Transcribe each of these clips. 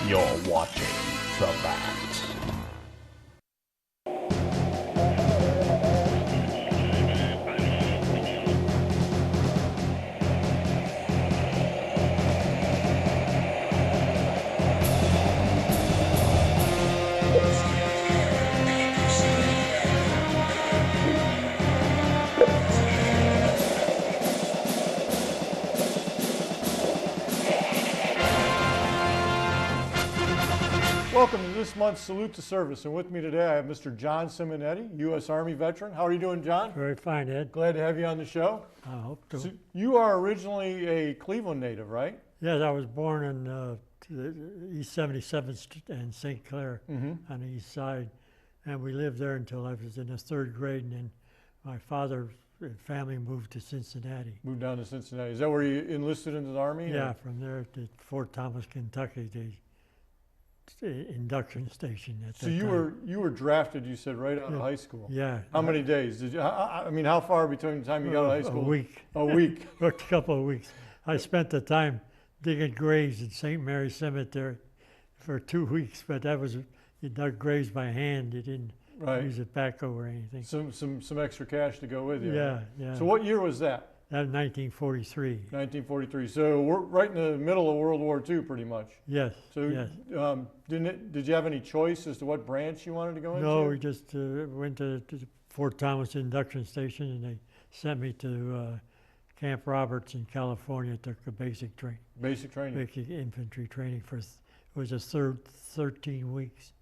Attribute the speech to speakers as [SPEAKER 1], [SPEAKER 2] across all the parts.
[SPEAKER 1] You're watching The Bat. Welcome to this month's Salute to Service, and with me today I have Mr. John Simonetti, U.S. Army veteran. How are you doing, John?
[SPEAKER 2] Very fine, Ed.
[SPEAKER 1] Glad to have you on the show.
[SPEAKER 2] I hope to.
[SPEAKER 1] So you are originally a Cleveland native, right?
[SPEAKER 2] Yes, I was born in East 77th and St. Clair on the east side, and we lived there until I was in the third grade, and then my father's family moved to Cincinnati.
[SPEAKER 1] Moved down to Cincinnati. Is that where you enlisted into the Army?
[SPEAKER 2] Yeah,
[SPEAKER 1] or?
[SPEAKER 2] from there to Fort Thomas, Kentucky, the induction station at
[SPEAKER 1] So
[SPEAKER 2] that time.
[SPEAKER 1] you were drafted, you said, right out of high school.
[SPEAKER 2] Yeah.
[SPEAKER 1] How many days did you? I mean, how far between the time you got out of high school?
[SPEAKER 2] A week.
[SPEAKER 1] A week.
[SPEAKER 2] A couple of weeks. I spent the time digging graves in St. Mary's Cemetery for 2 weeks, but that was, you dug graves by hand. You didn't use a backhoe or anything.
[SPEAKER 1] Some extra cash to go with you.
[SPEAKER 2] Yeah, yeah.
[SPEAKER 1] So what year was that?
[SPEAKER 2] That was 1943.
[SPEAKER 1] 1943. So we're right in the middle of World War II, pretty much.
[SPEAKER 2] Yes.
[SPEAKER 1] So
[SPEAKER 2] yes.
[SPEAKER 1] Did you have any choice as to what branch you wanted to go into?
[SPEAKER 2] No, we just went to Fort Thomas induction station, and they sent me to Camp Roberts in California. Took a basic training.
[SPEAKER 1] Basic training.
[SPEAKER 2] Basic infantry training it was a 13 weeks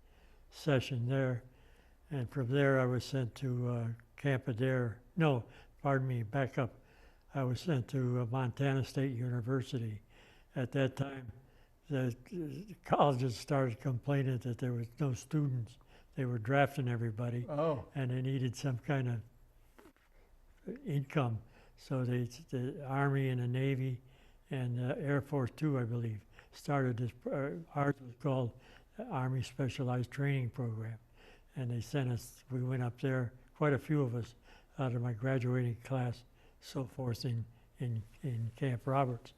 [SPEAKER 2] session there, and from there I was sent to Camp Adair. No, pardon me, back up. I was sent to Montana State University. At that time, the colleges started complaining that there was no students. They were drafting everybody, and they needed some kind of income. So the Army and the Navy and the Air Force too, I believe, started this. Ours was called Army Specialized Training Program, and they sent us. We went up there, quite a few of us, out of my graduating class. So forth in Camp Roberts,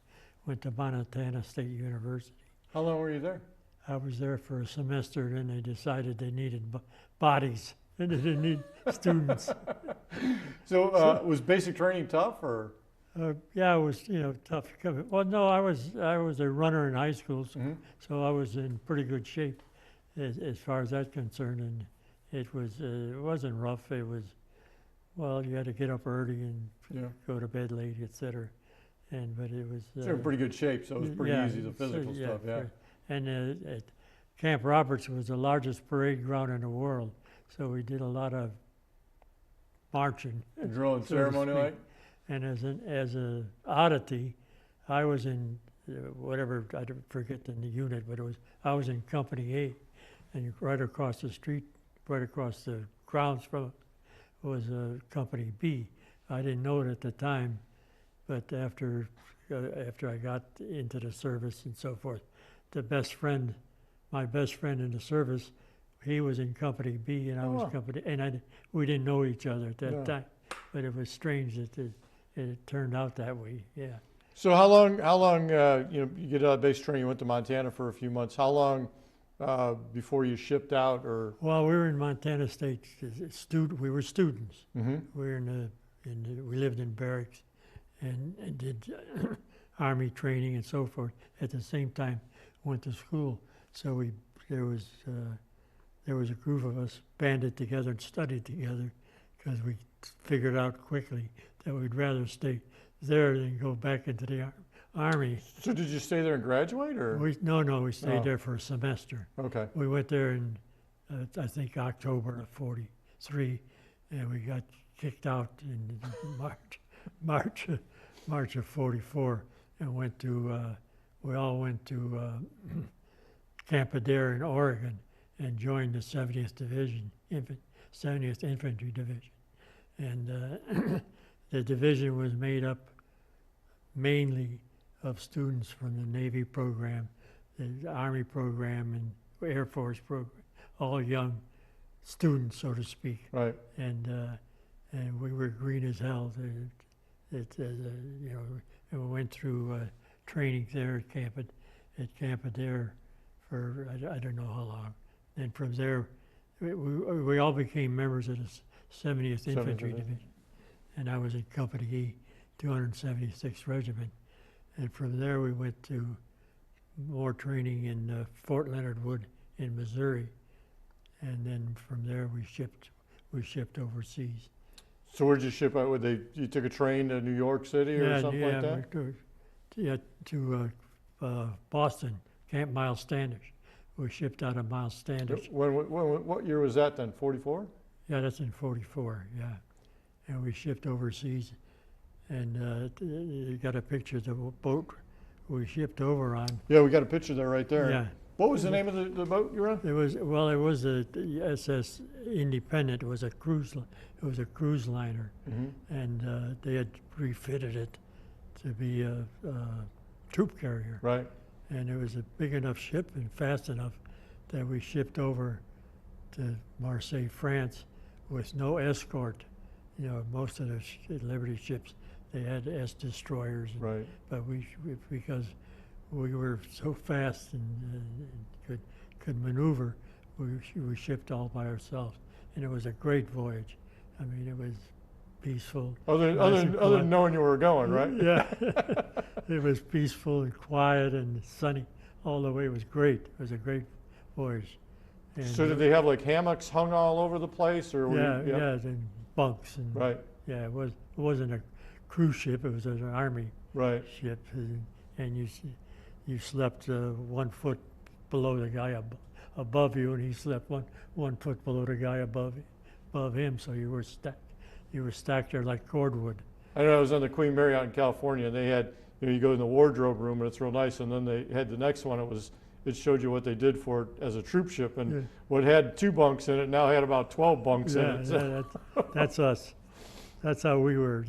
[SPEAKER 2] went to Montana State University.
[SPEAKER 1] How long were you there?
[SPEAKER 2] I was there for a semester, and then they decided they needed bodies, and they didn't need students.
[SPEAKER 1] So was basic training tough, or?
[SPEAKER 2] Yeah, it was tough. Well, no, I was a runner in high school, so I was in pretty good shape as far as that's concerned, and it wasn't rough. It was. Well, you had to get up early and go to bed late, etc. But it was.
[SPEAKER 1] So you're in pretty good shape, so it was pretty easy, the physical stuff, yeah.
[SPEAKER 2] And at Camp Roberts was the largest parade ground in the world, so we did a lot of marching.
[SPEAKER 1] Drill and ceremony, like?
[SPEAKER 2] And as a oddity, I was in whatever, I forget the unit, but I was in Company A, and right across the street, right across the grounds from it, was Company B. I didn't know it at the time, but after I got into the service and so forth, my best friend in the service, he was in Company B and I was Company, and we didn't know each other at that time, but it was strange that it turned out that way. Yeah.
[SPEAKER 1] So how long you get out of basic training? You went to Montana for a few months. How long before you shipped out, or?
[SPEAKER 2] Well, we were in Montana State. We were students. We were we lived in barracks, and did Army training and so forth. At the same time, went to school. So there was a group of us banded together and studied together, because we figured out quickly that we'd rather stay there than go back into the Army.
[SPEAKER 1] So did you stay there and graduate, or?
[SPEAKER 2] No, we stayed there for a semester.
[SPEAKER 1] Okay.
[SPEAKER 2] We went there in, I think, October of '43, and we got kicked out in March of '44, and we all went to Camp Adair in Oregon, and joined the 70th Division, 70th Infantry Division, and the division was made up mainly of students from the Navy program, the Army program, and Air Force program, all young students, so to speak.
[SPEAKER 1] Right.
[SPEAKER 2] And we were green as hell. And we went through training there at Camp Adair for I don't know how long. And from there, we all became members of the 70th Infantry Division. And I was in Company E, 276th Regiment. And from there we went to more training in Fort Leonard Wood in Missouri. And then from there we shipped overseas.
[SPEAKER 1] So where'd you ship out? You took a train to New York City or something like that?
[SPEAKER 2] To Boston, Camp Miles Standish. We shipped out of Miles Standish.
[SPEAKER 1] What year was that then? 44?
[SPEAKER 2] Yeah, that's in 44, yeah. And we shipped overseas, and you got a picture of the boat we shipped over on.
[SPEAKER 1] Yeah, we got a picture there right there.
[SPEAKER 2] Yeah.
[SPEAKER 1] What was the name of the boat you were on?
[SPEAKER 2] It was the SS Independent. It was a cruise liner, and they had refitted it to be a troop carrier.
[SPEAKER 1] Right.
[SPEAKER 2] And it was a big enough ship and fast enough that we shipped over to Marseille, France, with no escort. You know, most of the Liberty ships, they had destroyers.
[SPEAKER 1] Right.
[SPEAKER 2] But because we were so fast and could maneuver, we shipped all by ourselves, and it was a great voyage. I mean, it was peaceful.
[SPEAKER 1] Other than knowing you were going, right?
[SPEAKER 2] Yeah. It was peaceful and quiet and sunny all the way. It was great. It was a great voyage. And
[SPEAKER 1] So did they have like hammocks hung all over the place, or
[SPEAKER 2] yeah, and bunks and
[SPEAKER 1] right,
[SPEAKER 2] yeah, it wasn't a cruise ship. It was an army
[SPEAKER 1] right,
[SPEAKER 2] ship, and you slept 1 foot below the guy above you, and he slept one foot below the guy above him. So you were stacked there like cordwood.
[SPEAKER 1] I know I was on the Queen Mary out in California, and they had, you go in the wardrobe room, and it's real nice, and then they had the next one. It showed you what they did for it as a troop ship, and what had 2 bunks in it now had about 12 bunks in it. So.
[SPEAKER 2] Yeah, that's us. That's how we were.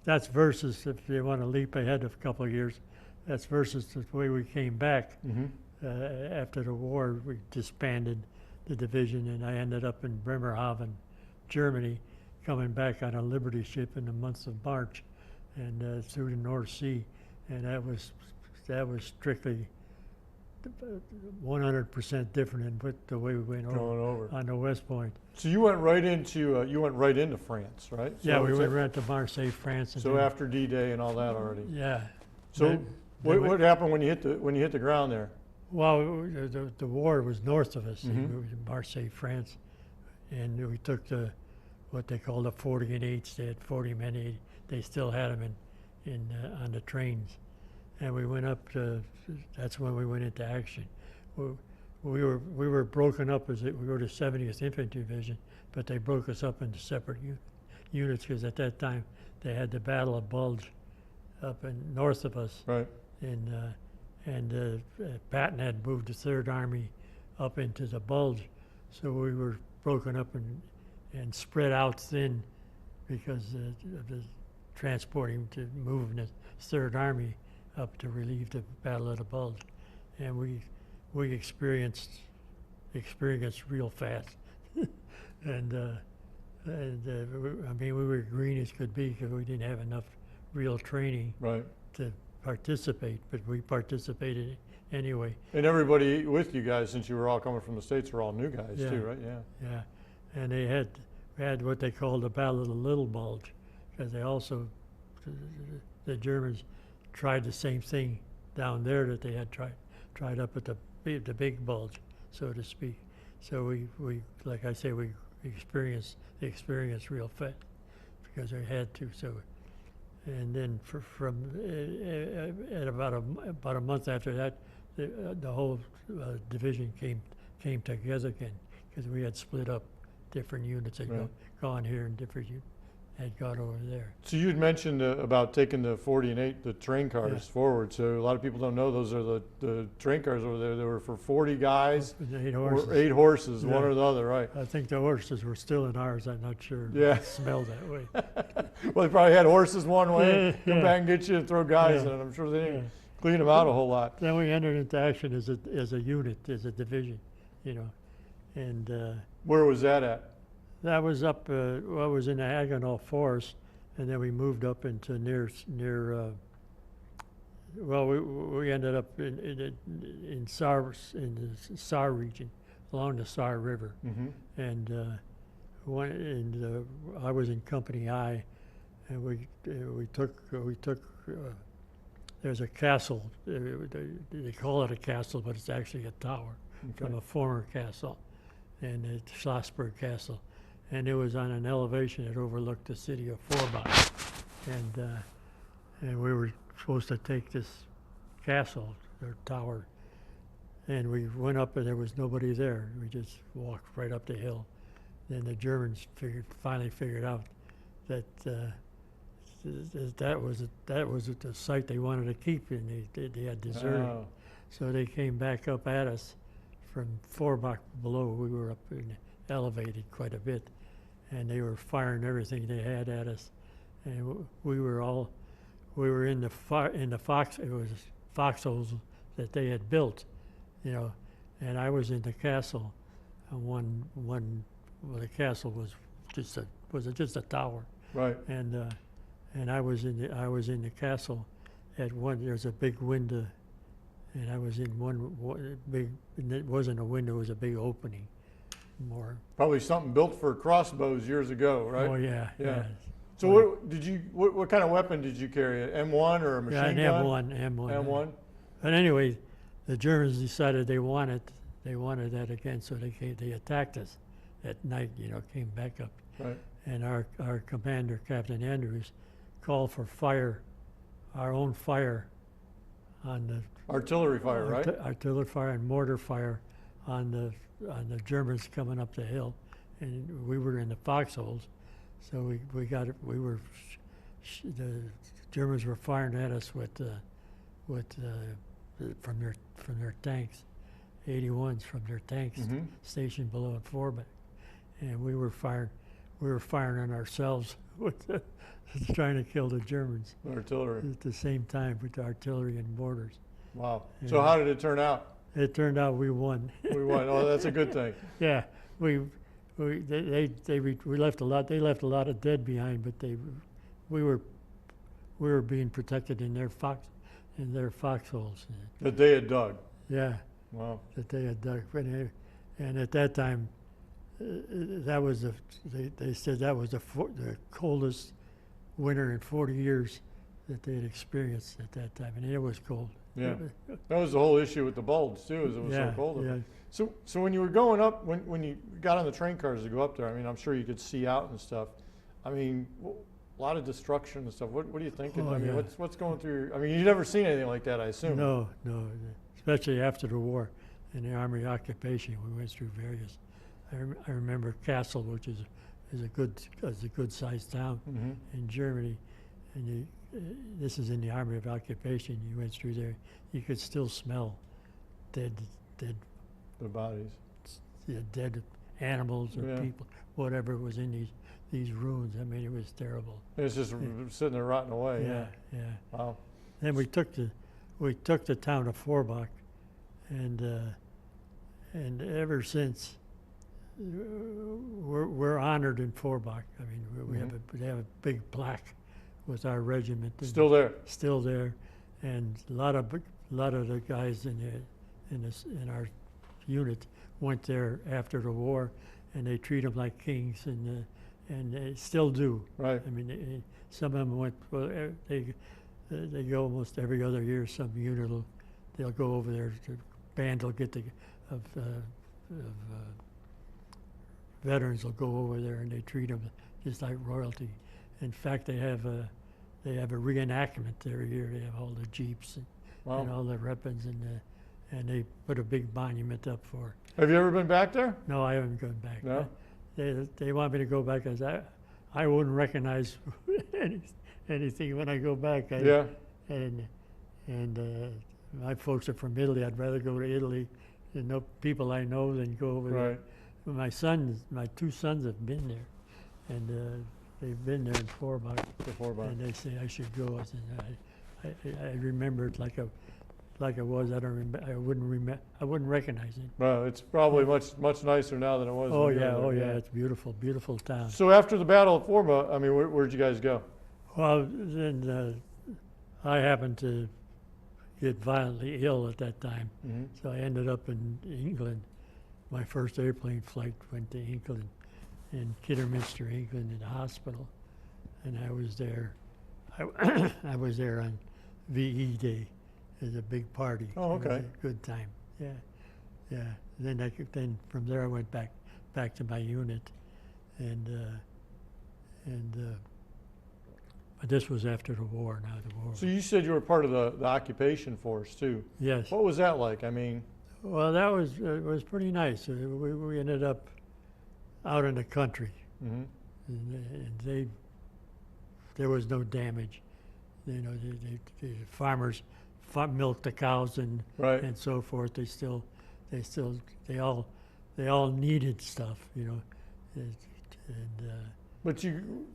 [SPEAKER 2] That's versus, if you want to leap ahead a couple of years, that's versus the way we came back. After the war. We disbanded the division, and I ended up in Bremerhaven, Germany, coming back on a Liberty ship in the month of March, and through the North Sea, and that was strictly 100% different than the way we went over on the West Point.
[SPEAKER 1] So you went right into France, right? So
[SPEAKER 2] yeah, we went right to Marseille, France. And
[SPEAKER 1] so after D-Day and all that already.
[SPEAKER 2] Yeah.
[SPEAKER 1] So what happened when you hit the ground there?
[SPEAKER 2] Well, the war was north of us. We were in Marseille, France, and we took what they called the 40 and 8s. They had 40 men. They still had them on the trains, and we went up to. That's when we went into action. We were broken up we were the 70th Infantry Division, but they broke us up into separate units because at that time they had the Battle of Bulge up in north of us.
[SPEAKER 1] Right.
[SPEAKER 2] And Patton had moved the Third Army up into the Bulge, so we were broken up and spread out thin because of the transporting to moving the Third Army up to relieve the Battle of the Bulge, and we experienced real fast, and I mean we were green as could be because we didn't have enough real training to participate, but we participated anyway.
[SPEAKER 1] And everybody with you guys, since you were all coming from the States, were all new guys too, right? Yeah.
[SPEAKER 2] Yeah, and they had what they called the Battle of the Little Bulge, because they also the Germans tried the same thing down there that they had tried up at the big bulge, so to speak. So we like I say, we experienced the experience real fast because we had to. So, and then from at about a month after that, the whole division came together again because we had split up. Different units had gone here, and different units had gone over there.
[SPEAKER 1] So you had mentioned about taking the 40 and 8, the train cars forward. So a lot of people don't know those are the train cars over there. They were for 40 guys,
[SPEAKER 2] 8 horses.
[SPEAKER 1] Or 8 horses, one or the other, right?
[SPEAKER 2] I think the horses were still in ours. I'm not sure.
[SPEAKER 1] Yeah.
[SPEAKER 2] It smelled that way.
[SPEAKER 1] Well, they probably had horses one way, come back and get you and throw guys in it. I'm sure they didn't clean them out a whole lot.
[SPEAKER 2] Then we entered into action as a unit, as a division, and
[SPEAKER 1] where was that at?
[SPEAKER 2] that was up. It was in the Hagenau Forest, and then we moved up into near well, we ended up in the Saar region, along the Saar River,
[SPEAKER 1] Mm-hmm.
[SPEAKER 2] and I was in Company I, and we took there's a castle. They call it a castle, but it's actually a tower from a former castle, and it's Schlossberg Castle, and it was on an elevation that overlooked the city of Forbach, and we were supposed to take this castle or tower, and we went up and there was nobody there. We just walked right up the hill. Then the Germans finally figured out that that was the site they wanted to keep, and they had deserted.
[SPEAKER 1] Oh.
[SPEAKER 2] So they came back up at us from Forbach below. We were up and elevated quite a bit, and they were firing everything they had at us, and we were in the foxholes that they had built, you know, and I was in the castle, and well, the castle was just a tower,
[SPEAKER 1] Right.
[SPEAKER 2] and I was in the castle. There's a big window, and I was in one big, and it wasn't a window, it was a big opening. More.
[SPEAKER 1] Probably something built for crossbows years ago, right?
[SPEAKER 2] Oh yeah.
[SPEAKER 1] Yeah. So what kind of weapon did you carry? An M1 or a machine gun?
[SPEAKER 2] Yeah, an M1.
[SPEAKER 1] M1.
[SPEAKER 2] But anyway, the Germans decided they wanted that again, so they attacked us at night. You know, came back up,
[SPEAKER 1] Right.
[SPEAKER 2] and our commander, Captain Andrews, called for fire, our own fire, on the
[SPEAKER 1] Artillery fire, right?
[SPEAKER 2] artillery fire and mortar fire on the Germans coming up the hill, and we were in the foxholes, so the Germans were firing at us from their tanks, 81s from their tanks
[SPEAKER 1] Mm-hmm.
[SPEAKER 2] stationed below at Forbach, and we were firing on ourselves trying to kill the Germans
[SPEAKER 1] Artillery.
[SPEAKER 2] at the same time with the artillery and mortars.
[SPEAKER 1] Wow.
[SPEAKER 2] Yeah.
[SPEAKER 1] So how did it turn out?
[SPEAKER 2] It turned out we won.
[SPEAKER 1] We won. Oh, that's a good thing.
[SPEAKER 2] Yeah, we left a lot. They left a lot of dead behind, but we were being protected in their foxholes.
[SPEAKER 1] That they had dug.
[SPEAKER 2] Yeah,
[SPEAKER 1] Wow.
[SPEAKER 2] that they had dug. And at that time, that was they said that was the coldest winter in 40 years that they had experienced at that time, and it was cold.
[SPEAKER 1] Yeah. That was the whole issue with the bulge too, is it was so cold.
[SPEAKER 2] Yeah.
[SPEAKER 1] So when you were going up, when you got on the train cars to go up there, I mean, I'm sure you could see out and stuff. I mean, a lot of destruction and stuff. What are you thinking?
[SPEAKER 2] Oh,
[SPEAKER 1] I mean,
[SPEAKER 2] yeah.
[SPEAKER 1] what's going through I mean, you've never seen anything like that, I assume.
[SPEAKER 2] No, especially after the war, in the Army occupation, we went through various. I remember Kassel, which is a good sized town
[SPEAKER 1] Mm-hmm.
[SPEAKER 2] in Germany, and this is in the Army of Occupation. You went through there, you could still smell dead
[SPEAKER 1] The bodies.
[SPEAKER 2] dead animals or
[SPEAKER 1] Yeah.
[SPEAKER 2] people, whatever was in these ruins. I mean, it was terrible.
[SPEAKER 1] It's just sitting there rotting away.
[SPEAKER 2] Yeah.
[SPEAKER 1] Wow.
[SPEAKER 2] Then we took the town of Forbach, and ever since we're honored in Forbach. I mean, we have a big plaque with our regiment.
[SPEAKER 1] Still there.
[SPEAKER 2] Still there, and a lot of the guys in our unit went there after the war, and they treat them like kings, and they still do.
[SPEAKER 1] Right.
[SPEAKER 2] I mean, some of them went. Well, they go almost every other year. Some unit they'll go over there. The band will get veterans will go over there, and they treat them just like royalty. In fact, they have a reenactment every year. They have all the jeeps and all the weapons, and they put a big monument up for.
[SPEAKER 1] Have you ever been back there?
[SPEAKER 2] No, I haven't gone back.
[SPEAKER 1] No?
[SPEAKER 2] They want me to go back because I wouldn't recognize anything when I go back.
[SPEAKER 1] Yeah.
[SPEAKER 2] And my folks are from Italy. I'd rather go to Italy and know people I know than go over there.
[SPEAKER 1] Right.
[SPEAKER 2] My two sons have been there, and they've been there in Forbach, and they say I should go. I said I remember it like it was. I wouldn't recognize it.
[SPEAKER 1] Well, it's probably much nicer now than it was.
[SPEAKER 2] Oh
[SPEAKER 1] when you
[SPEAKER 2] yeah,
[SPEAKER 1] were there.
[SPEAKER 2] it's beautiful, beautiful town.
[SPEAKER 1] So after the Battle of Forbach, I mean, where'd you guys go?
[SPEAKER 2] Well, then I happened to get violently ill at that time.
[SPEAKER 1] Mm-hmm.
[SPEAKER 2] So I ended up in England. My first airplane flight went to England, in Kidderminster, England, in the hospital, and I was there. I was there on VE Day. It was a big party.
[SPEAKER 1] Oh,
[SPEAKER 2] It was
[SPEAKER 1] okay.
[SPEAKER 2] a good time. Yeah, yeah. Then from there I went back to my unit, and but this was after the war. Now the war.
[SPEAKER 1] So you said you were part of the occupation force too.
[SPEAKER 2] Yes.
[SPEAKER 1] What was that like? I mean,
[SPEAKER 2] Well, that was pretty nice. We ended up out in the country,
[SPEAKER 1] mm-hmm.
[SPEAKER 2] and there was no damage. You know, the farmers milked the cows and
[SPEAKER 1] Right.
[SPEAKER 2] and so forth. They all needed stuff. You know, and
[SPEAKER 1] But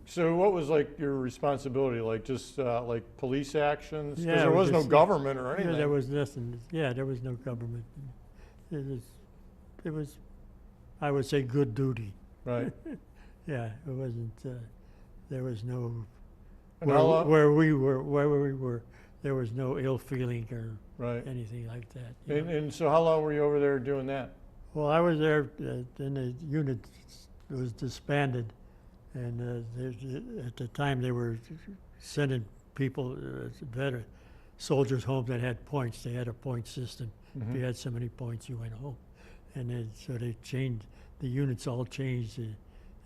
[SPEAKER 1] so what was like your responsibility? Like just like police actions? 'Cause
[SPEAKER 2] Yeah,
[SPEAKER 1] there
[SPEAKER 2] it
[SPEAKER 1] was
[SPEAKER 2] was
[SPEAKER 1] no
[SPEAKER 2] just-
[SPEAKER 1] government or anything.
[SPEAKER 2] yeah, there was nothing. Yeah, there was no government. It was, I would say, good duty.
[SPEAKER 1] Right.
[SPEAKER 2] Yeah, it wasn't. There was no
[SPEAKER 1] And how long?
[SPEAKER 2] where we were. There was no ill feeling or
[SPEAKER 1] Right.
[SPEAKER 2] anything like that. You know.
[SPEAKER 1] And so how long were you over there doing that?
[SPEAKER 2] Well, I was there, then the unit was disbanded, and at the time they were sending people, soldiers home that had points. They had a point system. If
[SPEAKER 1] Mhm.
[SPEAKER 2] you had so many points, you went home. And then, so they changed, the units all changed,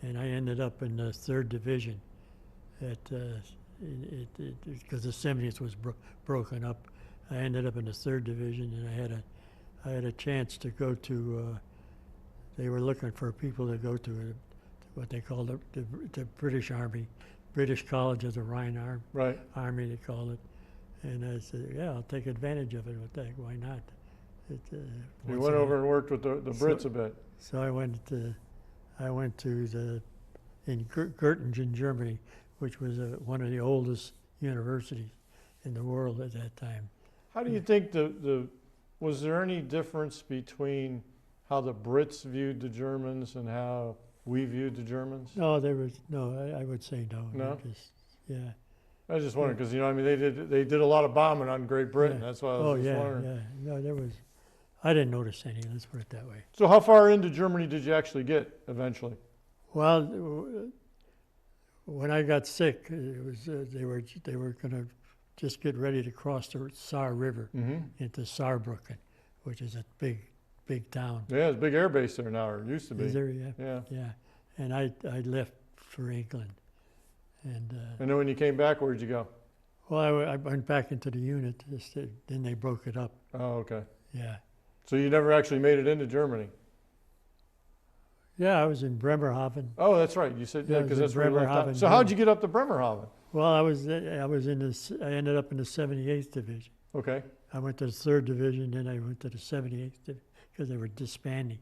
[SPEAKER 2] and I ended up in the 3rd Division because the 70th was broken up. I ended up in the 3rd Division, and I had a chance to go to, they were looking for people to go to what they called the British Army, British College of the Rhine
[SPEAKER 1] Right.
[SPEAKER 2] Army, they called it. And I said, yeah, I'll take advantage of it. Why not?
[SPEAKER 1] You
[SPEAKER 2] once
[SPEAKER 1] went
[SPEAKER 2] in a-
[SPEAKER 1] over and worked with the Brits
[SPEAKER 2] So-
[SPEAKER 1] a bit.
[SPEAKER 2] So I went to in Göttingen, Germany, which was one of the oldest universities in the world at that time.
[SPEAKER 1] How do you think was there any difference between how the Brits viewed the Germans and how we viewed the Germans?
[SPEAKER 2] No, there was no. I would say no.
[SPEAKER 1] No?
[SPEAKER 2] Yeah.
[SPEAKER 1] I was just wondering because I mean they did a lot of bombing on Great Britain.
[SPEAKER 2] Yeah.
[SPEAKER 1] That's why I was
[SPEAKER 2] Oh
[SPEAKER 1] just
[SPEAKER 2] yeah,
[SPEAKER 1] wondering.
[SPEAKER 2] yeah. No, there was. I didn't notice any. Let's put it that way.
[SPEAKER 1] So how far into Germany did you actually get eventually?
[SPEAKER 2] Well, when I got sick, it was they were going to just get ready to cross the Saar River
[SPEAKER 1] Mm-hmm.
[SPEAKER 2] into Saarbrücken, which is a big town.
[SPEAKER 1] Yeah, there's a big air base there now, or it used to be.
[SPEAKER 2] Is there? Yeah.
[SPEAKER 1] Yeah.
[SPEAKER 2] Yeah. And I left for England, and
[SPEAKER 1] And then when you came back, where'd you go?
[SPEAKER 2] well, I went back into the unit. Then they broke it up.
[SPEAKER 1] Oh, okay.
[SPEAKER 2] Yeah.
[SPEAKER 1] So you never actually made it into Germany?
[SPEAKER 2] Yeah, I was in Bremerhaven.
[SPEAKER 1] Oh, that's right. You said
[SPEAKER 2] Yeah,
[SPEAKER 1] yeah,
[SPEAKER 2] I
[SPEAKER 1] because
[SPEAKER 2] was
[SPEAKER 1] that's
[SPEAKER 2] in
[SPEAKER 1] where you left out.
[SPEAKER 2] Bremerhaven,
[SPEAKER 1] So how'd
[SPEAKER 2] Germany.
[SPEAKER 1] you get up to Bremerhaven?
[SPEAKER 2] Well, I ended up in the 78th Division.
[SPEAKER 1] Okay.
[SPEAKER 2] I went to the 3rd Division, then I went to the 78th Division because they were disbanding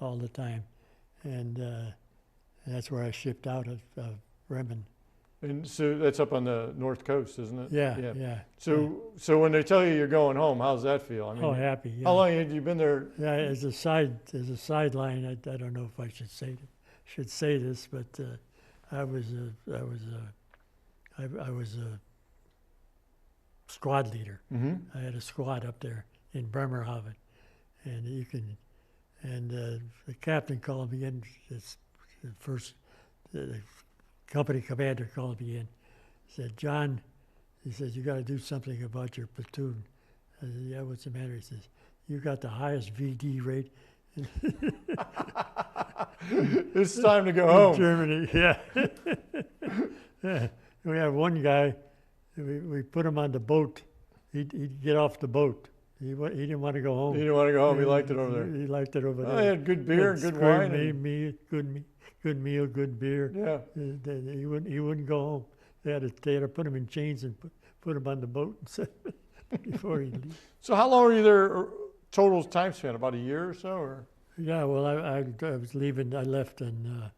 [SPEAKER 2] all the time, and that's where I shipped out of Bremen.
[SPEAKER 1] And so that's up on the north coast, isn't it?
[SPEAKER 2] Yeah.
[SPEAKER 1] So when they tell you you're going home, how's that feel? I mean,
[SPEAKER 2] Oh, happy. Yeah.
[SPEAKER 1] how long had you been there?
[SPEAKER 2] Yeah, as a sideline, I don't know if I should say this, but I was a squad leader.
[SPEAKER 1] Mm-hmm.
[SPEAKER 2] I had a squad up there in Bremerhaven, and the captain called me in. The company commander called me in. He said, "John," he says, "you got to do something about your platoon." I said, "Yeah, what's the matter?" He says, "You got the highest VD rate
[SPEAKER 1] It's time to go
[SPEAKER 2] in
[SPEAKER 1] home.
[SPEAKER 2] Germany." Yeah. Yeah. We had one guy. We put him on the boat. He'd get off the boat. He didn't want to go home.
[SPEAKER 1] You didn't want to go home. You liked it over there.
[SPEAKER 2] He liked it over there.
[SPEAKER 1] Oh, they had good beer, good
[SPEAKER 2] Square
[SPEAKER 1] wine. and-
[SPEAKER 2] good meal, good beer.
[SPEAKER 1] yeah.
[SPEAKER 2] He wouldn't go home. They had to put him in chains and put him on the boat before he leave.
[SPEAKER 1] So how long were you there? Total time span? About a year or so, or
[SPEAKER 2] Yeah, well, I was leaving. I left in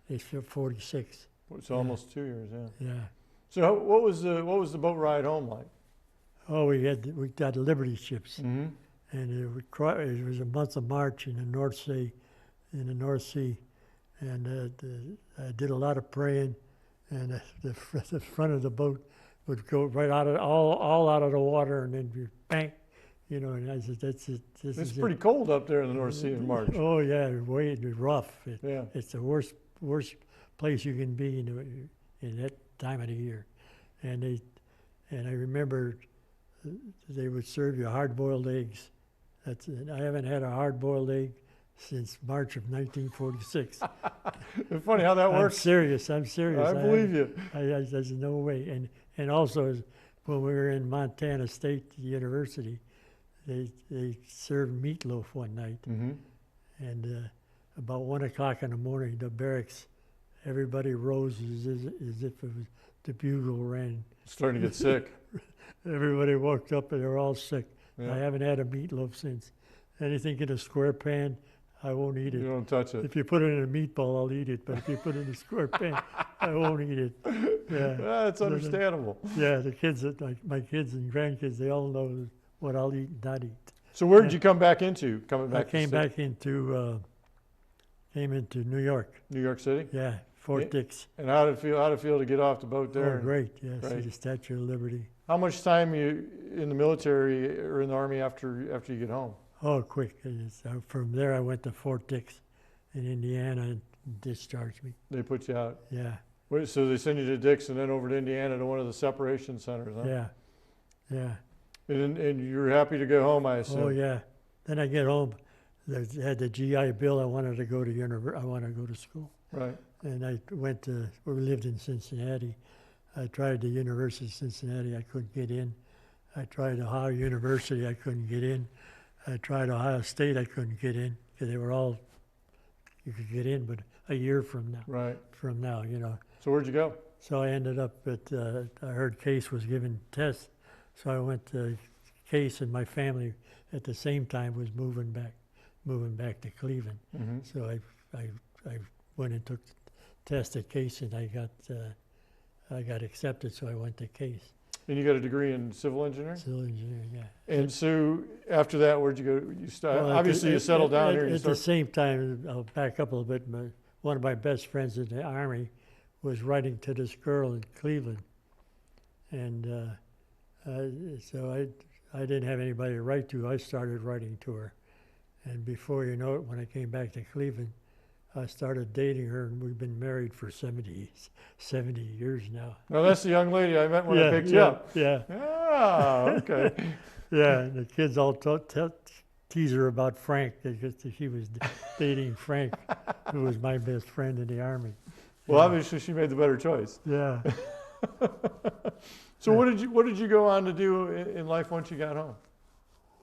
[SPEAKER 2] age 46.
[SPEAKER 1] it's almost 2 years? Yeah.
[SPEAKER 2] Yeah.
[SPEAKER 1] So what was the boat ride home like?
[SPEAKER 2] Oh, we got Liberty ships,
[SPEAKER 1] Mm-hmm.
[SPEAKER 2] and it was a month of March in the North Sea, and I did a lot of praying, and the front of the boat would go right out of all out of the water, and then you bang, you know. And I said, "That's it. This
[SPEAKER 1] It's
[SPEAKER 2] is
[SPEAKER 1] pretty
[SPEAKER 2] it."
[SPEAKER 1] cold up there in the North Sea in March.
[SPEAKER 2] Oh yeah, way rough.
[SPEAKER 1] Yeah.
[SPEAKER 2] It's the worst place you can be in that time of the year. And I remember they would serve you hard-boiled eggs. I haven't had a hard-boiled egg since March of 1946.
[SPEAKER 1] It's funny how that works.
[SPEAKER 2] I'm serious.
[SPEAKER 1] I believe you.
[SPEAKER 2] There's no way. And also, when we were in Montana State University, they served meatloaf one night.
[SPEAKER 1] Mm-hmm.
[SPEAKER 2] And about 1 o'clock in the morning, the barracks, everybody rose as if it was the bugle rang.
[SPEAKER 1] Starting to get sick.
[SPEAKER 2] Everybody woke up and they were all sick.
[SPEAKER 1] Yeah.
[SPEAKER 2] I haven't had a meatloaf since. Anything in a square pan, I won't eat it.
[SPEAKER 1] You don't touch it.
[SPEAKER 2] If you put it in a meatball, I'll eat it. But if you put it in a square pan, I won't eat it. Yeah,
[SPEAKER 1] That's understandable.
[SPEAKER 2] yeah. The kids, my kids and grandkids, they all know what I'll eat and not eat.
[SPEAKER 1] So where did you come back into?
[SPEAKER 2] I came back into New York.
[SPEAKER 1] New York City?
[SPEAKER 2] Yeah, Fort Dix.
[SPEAKER 1] And how did it feel? How did it feel to get off the boat there?
[SPEAKER 2] Oh, great. Yeah, see
[SPEAKER 1] Right.
[SPEAKER 2] the Statue of Liberty.
[SPEAKER 1] How much time you in the military or in the Army after you get home?
[SPEAKER 2] Oh, quick. From there, I went to Fort Dix in Indiana and discharged me.
[SPEAKER 1] They put you out.
[SPEAKER 2] Yeah,
[SPEAKER 1] Wait, so they send you to Dix and then over to Indiana to one of the separation centers, huh?
[SPEAKER 2] yeah, yeah.
[SPEAKER 1] And you're happy to go home, I assume.
[SPEAKER 2] Oh, yeah. Then I get home. They had the GI Bill. I wanted to go to I wanted to go to school.
[SPEAKER 1] Right.
[SPEAKER 2] And I went to, we lived in Cincinnati. I tried the University of Cincinnati. I couldn't get in. I tried Ohio University. I couldn't get in. I tried Ohio State. I couldn't get in because they were all, you could get in, but a year from now.
[SPEAKER 1] Right.
[SPEAKER 2] From now, you know.
[SPEAKER 1] So where'd you go?
[SPEAKER 2] So I ended up at, I heard Case was giving tests. So I went to Case, and my family at the same time was moving back to Cleveland.
[SPEAKER 1] Mm-hmm.
[SPEAKER 2] So I went and took the test at Case, and I got accepted, so I went to Case.
[SPEAKER 1] And you got a degree in civil engineering?
[SPEAKER 2] Civil engineering, yeah.
[SPEAKER 1] And so after that, where'd you go? You obviously you settled down here.
[SPEAKER 2] At the same time, I'll back up a little bit. One of my best friends in the Army was writing to this girl in Cleveland, and so I didn't have anybody to write to. I started writing to her, and before you know it, when I came back to Cleveland, I started dating her, and we've been married for 70 years now.
[SPEAKER 1] No, that's the young lady I met when I picked you up.
[SPEAKER 2] Yeah.
[SPEAKER 1] Ah, okay.
[SPEAKER 2] Yeah, and the kids all tease her about Frank because she was dating Frank, who was my best friend in the Army.
[SPEAKER 1] Well, obviously she made the better choice.
[SPEAKER 2] Yeah.
[SPEAKER 1] So what did you go on to do in life once you got home?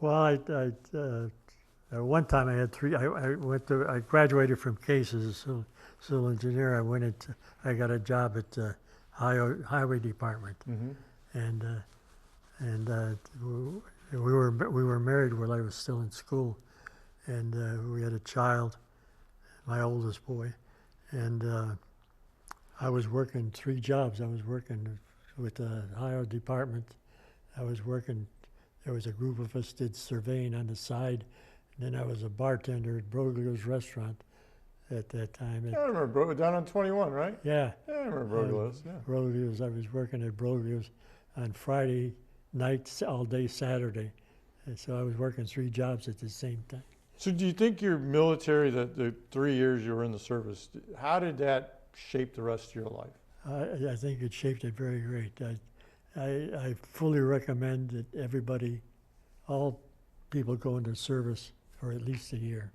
[SPEAKER 2] Well, one time I had three. I graduated from Case as a civil engineer. I got a job at the highway department,
[SPEAKER 1] Mm-hmm.
[SPEAKER 2] and we were married while I was still in school, and we had a child, my oldest boy, and I was working 3 jobs. I was working with the highway department. There was a group of us did surveying on the side. And then I was a bartender at Broglio's restaurant at that time.
[SPEAKER 1] Yeah, I remember down on 21, right?
[SPEAKER 2] Yeah.
[SPEAKER 1] Yeah, I remember Broglio's. Yeah.
[SPEAKER 2] Broglio's. I was working at Broglio's on Friday nights, all day Saturday. And so I was working 3 jobs at the same time.
[SPEAKER 1] So do you think your military, the 3 years you were in the service, how did that shape the rest of your life?
[SPEAKER 2] I think it shaped it very great. I fully recommend that everybody, all people go into service for at least a year,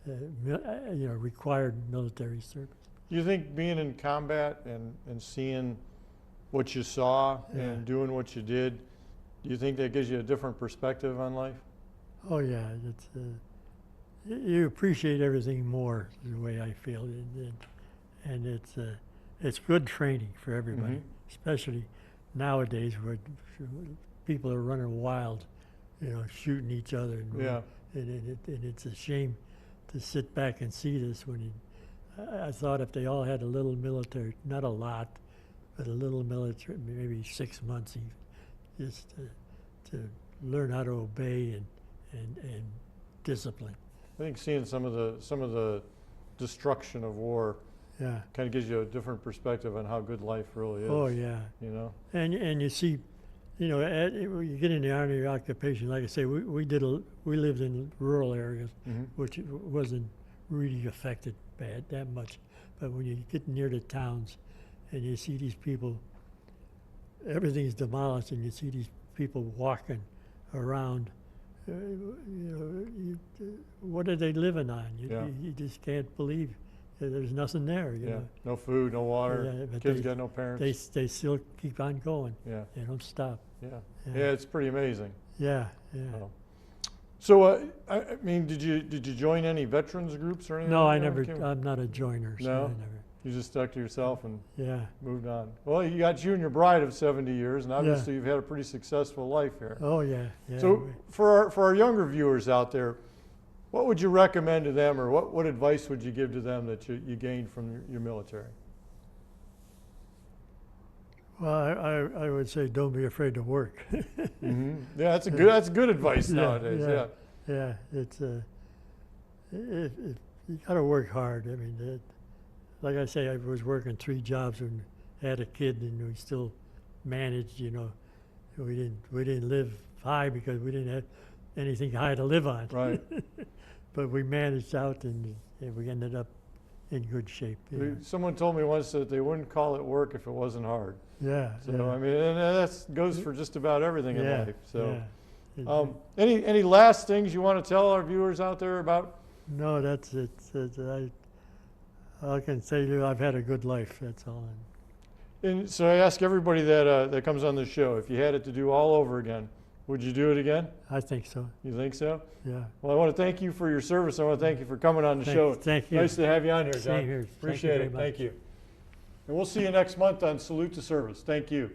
[SPEAKER 2] required military service.
[SPEAKER 1] You think being in combat and seeing what you saw and doing what you did, do you think that gives you a different perspective on life?
[SPEAKER 2] Oh yeah, you appreciate everything more, is the way I feel, and it's good training for everybody, especially nowadays where people are running wild, shooting each other. And it's a shame to sit back and see this. I thought if they all had a little military, not a lot, but a little military, maybe 6 months even, just to learn how to obey and discipline.
[SPEAKER 1] I think seeing some of the destruction of war
[SPEAKER 2] yeah.
[SPEAKER 1] Kind of gives you a different perspective on how good life really is.
[SPEAKER 2] Oh, yeah.
[SPEAKER 1] You know?
[SPEAKER 2] And you see, you know, you get in the army occupation, like I say, we lived in rural areas, which wasn't really affected bad that much. But when you get near the towns and you see these people, everything's demolished, and you see these people walking around, what are they living on? You just can't believe there's nothing there. You know?
[SPEAKER 1] No food, no water.
[SPEAKER 2] Yeah, but
[SPEAKER 1] Kids got no parents.
[SPEAKER 2] They still keep on going.
[SPEAKER 1] Yeah.
[SPEAKER 2] They don't stop.
[SPEAKER 1] Yeah, it's pretty amazing.
[SPEAKER 2] Yeah.
[SPEAKER 1] So, I mean, did you join any veterans groups or anything?
[SPEAKER 2] No,
[SPEAKER 1] like
[SPEAKER 2] I
[SPEAKER 1] that?
[SPEAKER 2] never. I'm not a joiner. So
[SPEAKER 1] No?
[SPEAKER 2] I never.
[SPEAKER 1] You just stuck to yourself and
[SPEAKER 2] Yeah.
[SPEAKER 1] moved on. Well, you got you and your bride of 70 years, and obviously you've had a pretty successful life here.
[SPEAKER 2] Oh yeah. Yeah.
[SPEAKER 1] So for our younger viewers out there, what would you recommend to them, or what advice would you give to them that you gained from your military?
[SPEAKER 2] Well, I would say don't be afraid to work.
[SPEAKER 1] Yeah, that's good advice nowadays. Yeah.
[SPEAKER 2] Yeah. It's you got to work hard. I mean, like I say, I was working 3 jobs and had a kid, and we still managed. You know, we didn't live high because we didn't have anything high to live on.
[SPEAKER 1] Right.
[SPEAKER 2] But we managed out, and we ended up in good shape.
[SPEAKER 1] Someone told me once that they wouldn't call it work if it wasn't hard.
[SPEAKER 2] Yeah.
[SPEAKER 1] So I mean, and that goes for just about everything in life. So,
[SPEAKER 2] Yeah.
[SPEAKER 1] any last things you want to tell our viewers out there about?
[SPEAKER 2] No, that's it. I can say to you, I've had a good life. That's all.
[SPEAKER 1] And so I ask everybody that comes on the show, if you had it to do all over again, would you do it again?
[SPEAKER 2] I think so.
[SPEAKER 1] You think so?
[SPEAKER 2] Yeah.
[SPEAKER 1] Well, I want to thank you for your service. I want to thank you for coming on the show.
[SPEAKER 2] Thank you.
[SPEAKER 1] Nice to have you on here, John.
[SPEAKER 2] Same here.
[SPEAKER 1] Appreciate it. Thank you. And we'll see you next month on Salute to Service. Thank you.